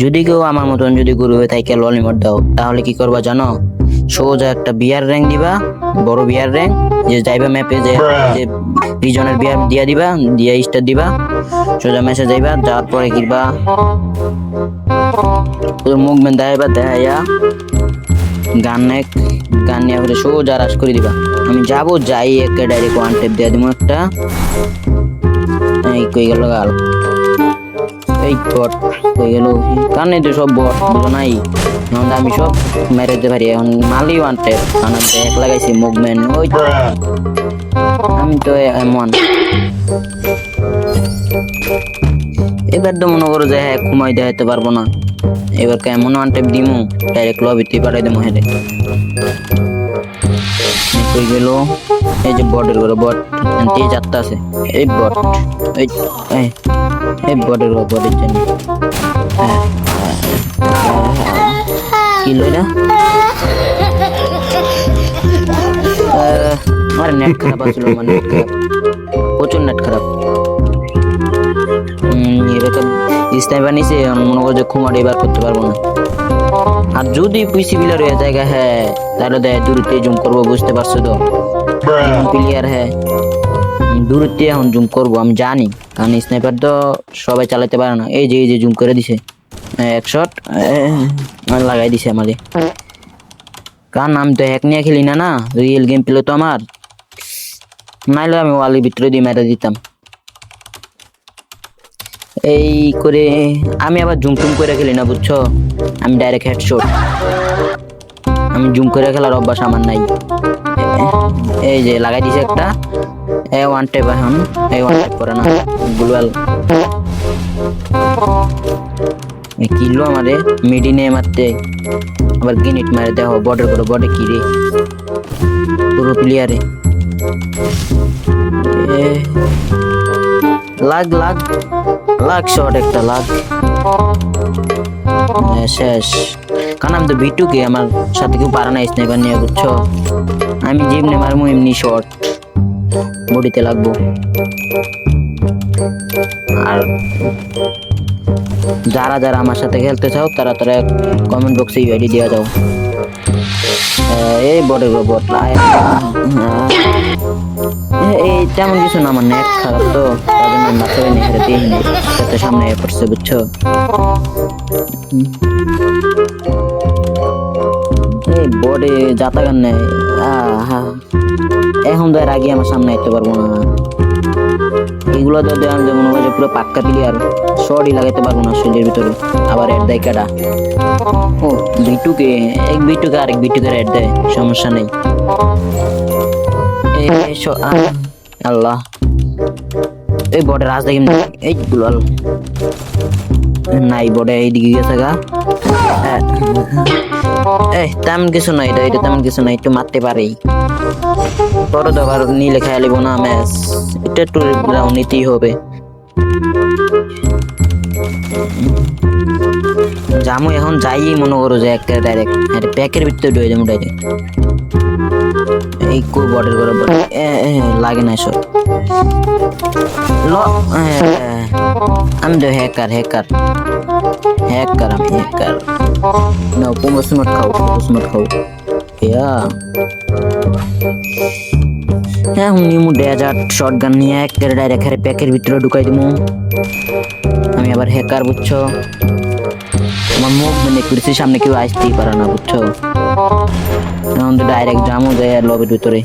যদি কেউ আমার মতন যদি গরু হয়ে থাকে ললিমট দাও, তাহলে কি করবা জানো? সোজা একটা বিয়ার র্যাঙ্ক দিবা, বড় বিয়ার র্যাঙ্ক, যে যাইবা ম্যাপে যে যে রিজনের বিয়ার দিয়া দিবা, দিয়া স্টার দিবা, সোজা মেসেজ যাইবা, যাওয়ার পরে কিবা মুভমেন্ট দেখাইবা, দেখাইয়া গান নিয়ে ফেলে সোজা রাশ করে দিবা। আমি যাবো, যাই একটা ডাইরেক্ট ওয়ান টেপ দিয়ে দিব একটা। এই কই গেল গাল, এই বট কই গেল, কারণ তো সব বট বুঝো নাই, এখন আমি সব মেরে দিতে পারি। এখন মালি ওয়ান টেপ, কারণ আমি এক লাগাইছি মুভমেন্ট, ওই আমি তো এমন। এবার তো মনে করো যে হ্যাঁ ঘুমাই দেখাইতে পারবো না, এবার কেমন ওয়ান টেপ দিমু, ডাইরেক্ট লবিতে পাঠাই দেবো হেরে। কই গেল, এই যে বটের ঘরে বট দিয়ে যাত্রা আছে, এই বট এই বটের ঘর, বটের জন্য কি লইরা আমার নেট খারাপ আসলো, মানে নেট খারাপ, প্রচুর নেট খারাপ। এবার তো স্নাইপার নিছে, মনে করো যে খুমার এবার করতে পারবো না। আর যদি পিসি বিলার হয়ে জায়গা হ্যাঁ, তাহলে দেয় দূরত্বে জুম করবো, বুঝতে পারছো তো প্লেয়ার হ্যাঁ, দূরত্বে এখন জুম করবো আমি জানি, কারণ স্নাইপার তো সবাই চালাতে পারে না। এই যে জুম করে দিছে, এক শট লাগাই দিছে আমারে, কারণ আমি তো হ্যাক নিয়ে খেলি না, না রিয়েল গেম প্লে তো আমার, নাইলে আমি ওয়ালের ভিতরে দিয়ে মেরে দিতাম। এই করে আমি আবার জুম টুম করে খেলি না, বুঝছো, আমি ডাইরেক্ট হেডশট, আমি জুম করে খেলার অভ্যাস আমার নাই। এই যে লাগাই দিছে একটা, ওয়ান টেপ, এখন এই ওয়ান টেপ করে না গুলওয়াল কিলো আমারে মিডিনে মারতে, আবার গ্রেনেড মারে, দেখো বর্ডার করে, বর্ডে কি রে পুরো প্লেয়ারে লাগ লাগ লাগ শট একটা লাগ শেষ। কারণ আমি তো বিটুকে, আমার সাথে কেউ পারে না স্নাইপার নিয়ে, বুঝছো, আমি যেমনি মারবো এমনি শট বডিতে লাগবো। আর যারা যারা আমার সাথে খেলতে চাও, তারা তারা কমেন্ট বক্সে ইউআইডি দিয়ে যাও। এই বটে বট এই তেমন কিছু না, আমার নেট খারাপ তো, তার জন্য মারতে পারিনি, হেরে দিইনি, সাথে সামনে পড়ছে, বুঝছো। এই বডে যাতা গান নেই, এখন তো এর আগে আমার সামনে আইতে পারবো না, এগুলো তো আমি মনে হয় পুরো পাক্কা প্লেয়ার, শর্টই লাগাইতে পারবো না শরীরের ভিতরে। আবার এর দেয় কাটা, ও বিটুকে, এক বিটুকে আরেক বিটুকে এর দেয়, সমস্যা নেই। আল্লাহ, এই বডের রাজ দেখি, এই গুলাল নাই, বডে এইদিকে গেছে গা, তেমন কিছু নাই, এটা তেমন কিছু নাই, একটু মারতে পারেই, বড় তো আবার নিলে খেয়াল লিব না ম্যাচ, এটা একটু নিতেই হবে। জামু এখন যাই মনে করো যে একটা ডাইরেক্ট প্যাকের ভিতরে ঢুকে যাবো ডাইরেক্ট, এই কো বর্ডার করে লাগে না সব আমি তো হ্যাকার হ্যাকার হ্যাকার আমি হ্যাকার না, প্রমোশন খাও হ্যাঁ, নিমু ডেজার্ট শটগান নিয়ে একটা ডাইরেক্ট প্যাকের ভিতরে ঢুকাই দিমু। আমি আবার হ্যাকার, বুঝছো, আমার মুখ মানে করছি, সামনে কেউ আসতেই পারে না, বুঝছো, এখন তো ডাইরেক্ট জামু যায় লবির ভিতরে।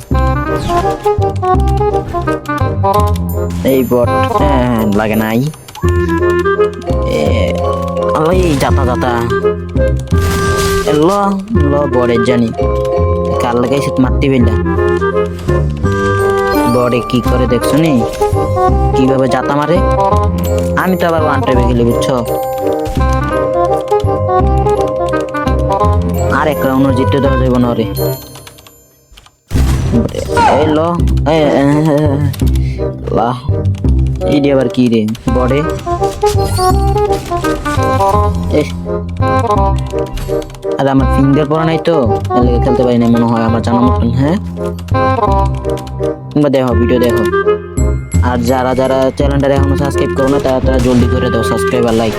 এই বট লাগে নাই, এই যাতা ল বড়ের জানি কার লাগাইছে মারতে পেলা, বড়ে কি করে দেখছো নি কিভাবে যাতা মারে। আমি তো আবার ওয়ান টেপে গেলি, বুঝছো, আর এক রাউন্ড জিততে দেওয়া যাবে না রে। এলো এই আবার কি রে বড়ে, আর আমার ফিঙ্গার পড়া নাই তো, খেলতে পারি না মনে হয় আমার জানা মতন। হ্যাঁ, তোমরা দেখো ভিডিও দেখো, আর যারা যারা চ্যানেলটা এখনো সাবস্ক্রাইব করো না, তারা জলদি করে দাও সাবস্ক্রাইব আর লাইক।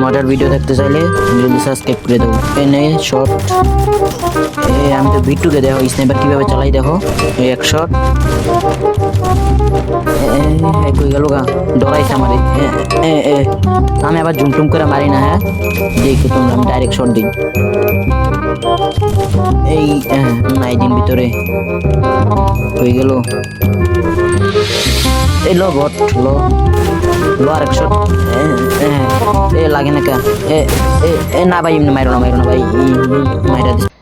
মজার ভিডিও দেখতে চাইলে জলদি সাবস্ক্রাইব করে দেবো। এই নে শট, আমি তো ভিটুকে দেখো স্নাইপার কিভাবে চালাই দেখো। এই এক শট, কই গেল গা, ডরাইছে আমারে। আমি আবার ঝুমটুম করে মারি না, হ্যাঁ দেখো তোমরা, আমি ডাইরেক্ট শট দিই। এই নাই দিন ভিতরে হয়ে গেল। এই লো বট, লো লো আরেক শট। লাগে না কা, না ভাই এমনি মাইরো না ভাই, মাইরা দিস।